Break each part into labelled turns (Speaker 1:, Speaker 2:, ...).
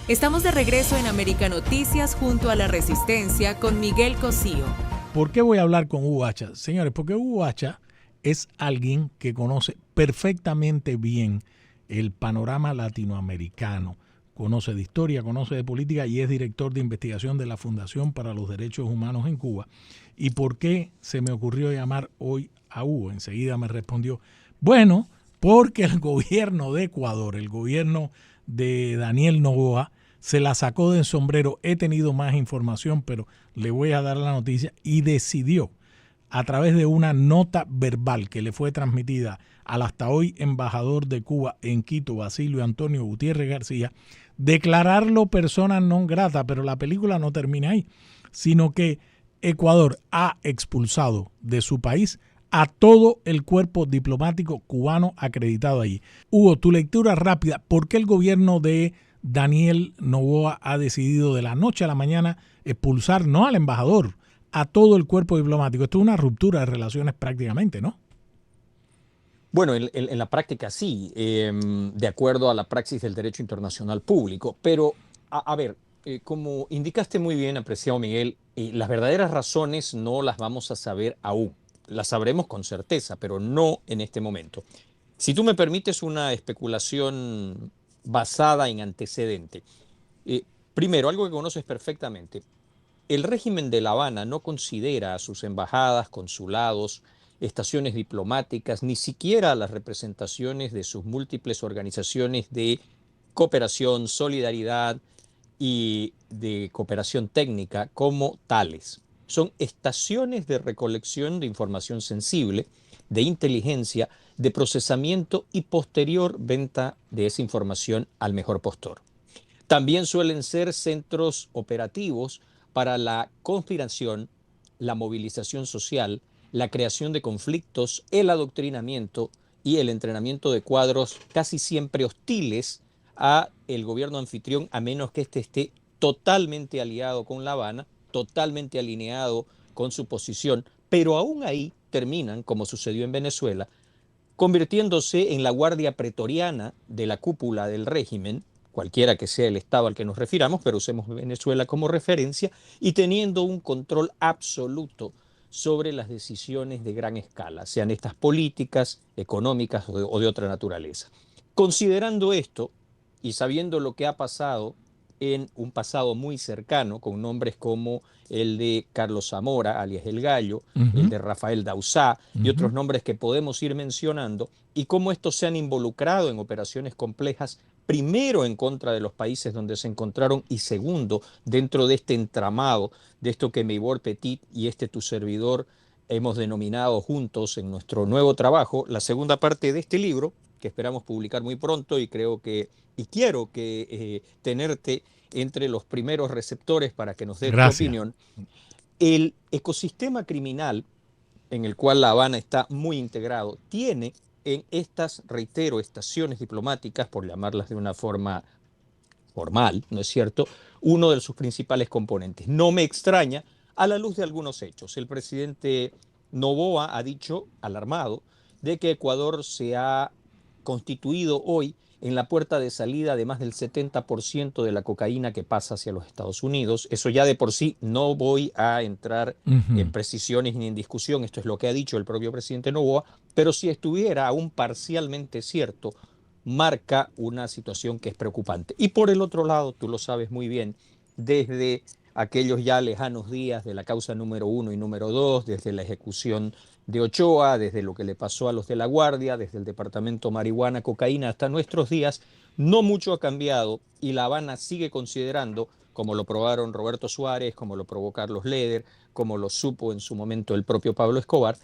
Speaker 1: Estamos de regreso en América Noticias junto a La Resistencia con Miguel Cosío.
Speaker 2: ¿Por qué voy a hablar con Hugo Hacha? Señores, porque Hugo Hacha es alguien que conoce perfectamente bien el panorama latinoamericano. Conoce de historia, conoce de política y es director de investigación de la Fundación para los Derechos Humanos en Cuba. ¿Y por qué se me ocurrió llamar hoy a Hugo? Enseguida me respondió, bueno, porque el gobierno de Ecuador, el gobierno de Daniel Noboa, se la sacó del sombrero. He tenido más información, pero le voy a dar la noticia, y decidió, a través de una nota verbal que le fue transmitida al hasta hoy embajador de Cuba en Quito, Basilio Antonio Gutiérrez García, declararlo persona non grata. Pero la película no termina ahí, sino que Ecuador ha expulsado de su país a todo el cuerpo diplomático cubano acreditado allí. Hugo, tu lectura rápida, ¿por qué el gobierno de Daniel Noboa ha decidido de la noche a la mañana expulsar no al embajador, a todo el cuerpo diplomático? Esto es una ruptura de relaciones prácticamente, ¿no?
Speaker 3: Bueno, en la práctica sí, de acuerdo a la praxis del derecho internacional público. Pero, a ver, como indicaste muy bien, apreciado Miguel, las verdaderas razones no las vamos a saber aún. Las sabremos con certeza, pero no en este momento. Si tú me permites una especulación basada en antecedente. Primero, algo que conoces perfectamente. El régimen de La Habana no considera a sus embajadas, consulados, estaciones diplomáticas, ni siquiera a las representaciones de sus múltiples organizaciones de cooperación, solidaridad y de cooperación técnica como tales. Son estaciones de recolección de información sensible, de inteligencia, de procesamiento y posterior venta de esa información al mejor postor. También suelen ser centros operativos para la conspiración, la movilización social, la creación de conflictos, el adoctrinamiento y el entrenamiento de cuadros casi siempre hostiles a el gobierno anfitrión, a menos que éste esté totalmente aliado con La Habana, totalmente alineado con su posición, pero aún ahí terminan, como sucedió en Venezuela, convirtiéndose en la guardia pretoriana de la cúpula del régimen, cualquiera que sea el estado al que nos refiramos, pero usemos Venezuela como referencia, y teniendo un control absoluto sobre las decisiones de gran escala, sean estas políticas, económicas o de otra naturaleza. Considerando esto y sabiendo lo que ha pasado en un pasado muy cercano, con nombres como el de Carlos Zamora, alias El Gallo, el de Rafael Dauzá y otros nombres que podemos ir mencionando, y cómo estos se han involucrado en operaciones complejas, primero en contra de los países donde se encontraron y segundo dentro de este entramado, de esto que Meibor Petit y tu servidor hemos denominado juntos en nuestro nuevo trabajo, la segunda parte de este libro, que esperamos publicar muy pronto, y quiero que tenerte entre los primeros receptores para que nos des tu opinión. El ecosistema criminal en el cual La Habana está muy integrado tiene en estas, reitero, estaciones diplomáticas, por llamarlas de una forma formal, ¿no es cierto?, uno de sus principales componentes. No me extraña a la luz de algunos hechos. El presidente Noboa ha dicho, alarmado, de que Ecuador se ha constituido hoy en la puerta de salida de más del 70% de la cocaína que pasa hacia los Estados Unidos. Eso ya de por sí no voy a entrar en precisiones ni en discusión, esto es lo que ha dicho el propio presidente Noboa, pero si estuviera aún parcialmente cierto, marca una situación que es preocupante. Y por el otro lado, tú lo sabes muy bien, desde aquellos ya lejanos días de la causa número 1 y número 2, desde la ejecución de Ochoa, desde lo que le pasó a los de La Guardia, desde el departamento marihuana, cocaína, hasta nuestros días, no mucho ha cambiado y La Habana sigue considerando, como lo probaron Roberto Suárez, como lo probó Carlos Leder, como lo supo en su momento el propio Pablo Escobar,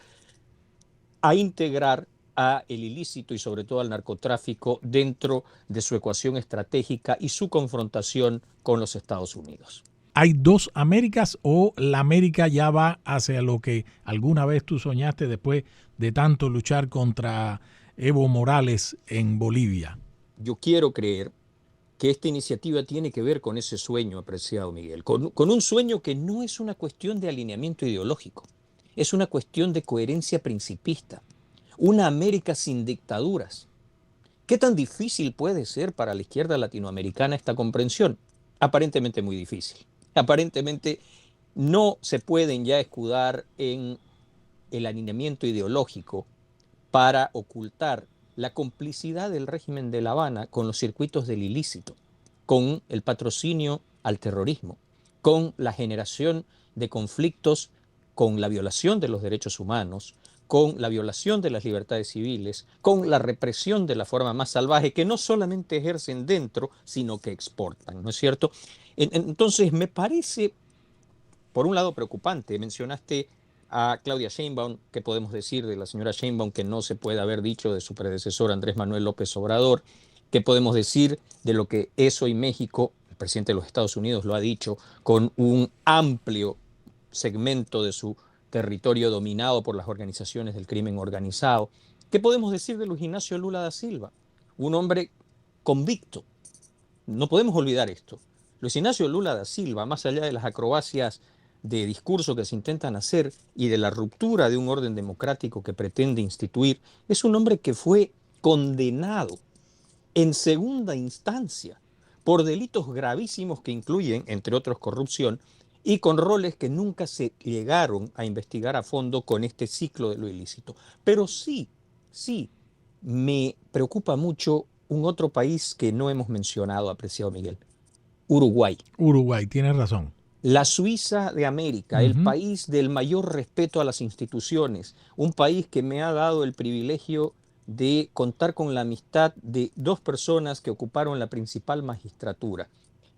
Speaker 3: a integrar a el ilícito y sobre todo al narcotráfico dentro de su ecuación estratégica y su confrontación con los Estados Unidos.
Speaker 2: ¿Hay dos Américas o la América ya va hacia lo que alguna vez tú soñaste después de tanto luchar contra Evo Morales en Bolivia?
Speaker 3: Yo quiero creer que esta iniciativa tiene que ver con ese sueño, apreciado Miguel, con un sueño que no es una cuestión de alineamiento ideológico, es una cuestión de coherencia principista, una América sin dictaduras. ¿Qué tan difícil puede ser para la izquierda latinoamericana esta comprensión? aparentemente muy difícil. Aparentemente no se pueden ya escudar en el alineamiento ideológico para ocultar la complicidad del régimen de La Habana con los circuitos del ilícito, con el patrocinio al terrorismo, con la generación de conflictos, con la violación de los derechos humanos, con la violación de las libertades civiles, con la represión de la forma más salvaje que no solamente ejercen dentro, sino que exportan, ¿no es cierto? Entonces, me parece, por un lado, preocupante. Mencionaste a Claudia Sheinbaum. ¿Qué podemos decir de la señora Sheinbaum que no se puede haber dicho de su predecesor Andrés Manuel López Obrador? ¿Qué podemos decir de lo que es hoy México? El presidente de los Estados Unidos lo ha dicho, con un amplio segmento de su territorio dominado por las organizaciones del crimen organizado. ¿Qué podemos decir de Luis Ignacio Lula da Silva? Un hombre convicto. No podemos olvidar esto. Luis Ignacio Lula da Silva, más allá de las acrobacias de discurso que se intentan hacer y de la ruptura de un orden democrático que pretende instituir, es un hombre que fue condenado en segunda instancia por delitos gravísimos que incluyen, entre otros, corrupción, y con roles que nunca se llegaron a investigar a fondo con este ciclo de lo ilícito. Pero sí, me preocupa mucho un otro país que no hemos mencionado, apreciado Miguel: Uruguay.
Speaker 2: Uruguay, tienes razón.
Speaker 3: La Suiza de América, el país del mayor respeto a las instituciones, un país que me ha dado el privilegio de contar con la amistad de dos personas que ocuparon la principal magistratura,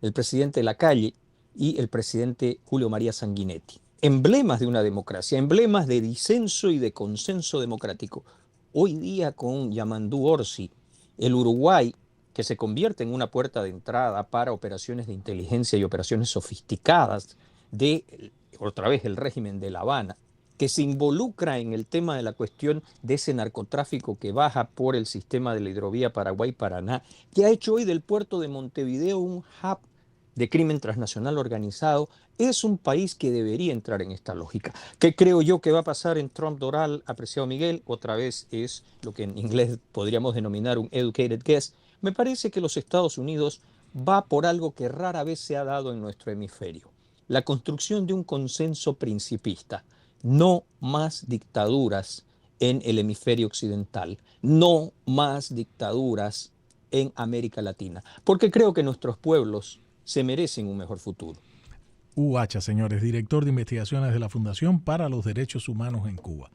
Speaker 3: el presidente Lacalle y el presidente Julio María Sanguinetti. Emblemas de una democracia, emblemas de disenso y de consenso democrático. Hoy día con Yamandú Orsi, el Uruguay, que se convierte en una puerta de entrada para operaciones de inteligencia y operaciones sofisticadas de, otra vez, el régimen de La Habana, que se involucra en el tema de la cuestión de ese narcotráfico que baja por el sistema de la hidrovía Paraguay-Paraná, que ha hecho hoy del puerto de Montevideo un hub de crimen transnacional organizado, es un país que debería entrar en esta lógica. ¿Qué creo yo que va a pasar en Trump Doral, apreciado Miguel? Otra vez es lo que en inglés podríamos denominar un educated guess. Me parece que los Estados Unidos va por algo que rara vez se ha dado en nuestro hemisferio: la construcción de un consenso principista. No más dictaduras en el hemisferio occidental, no más dictaduras en América Latina, porque creo que nuestros pueblos se merecen un mejor futuro.
Speaker 2: Hugo Hacha, señores, director de investigaciones de la Fundación para los Derechos Humanos en Cuba.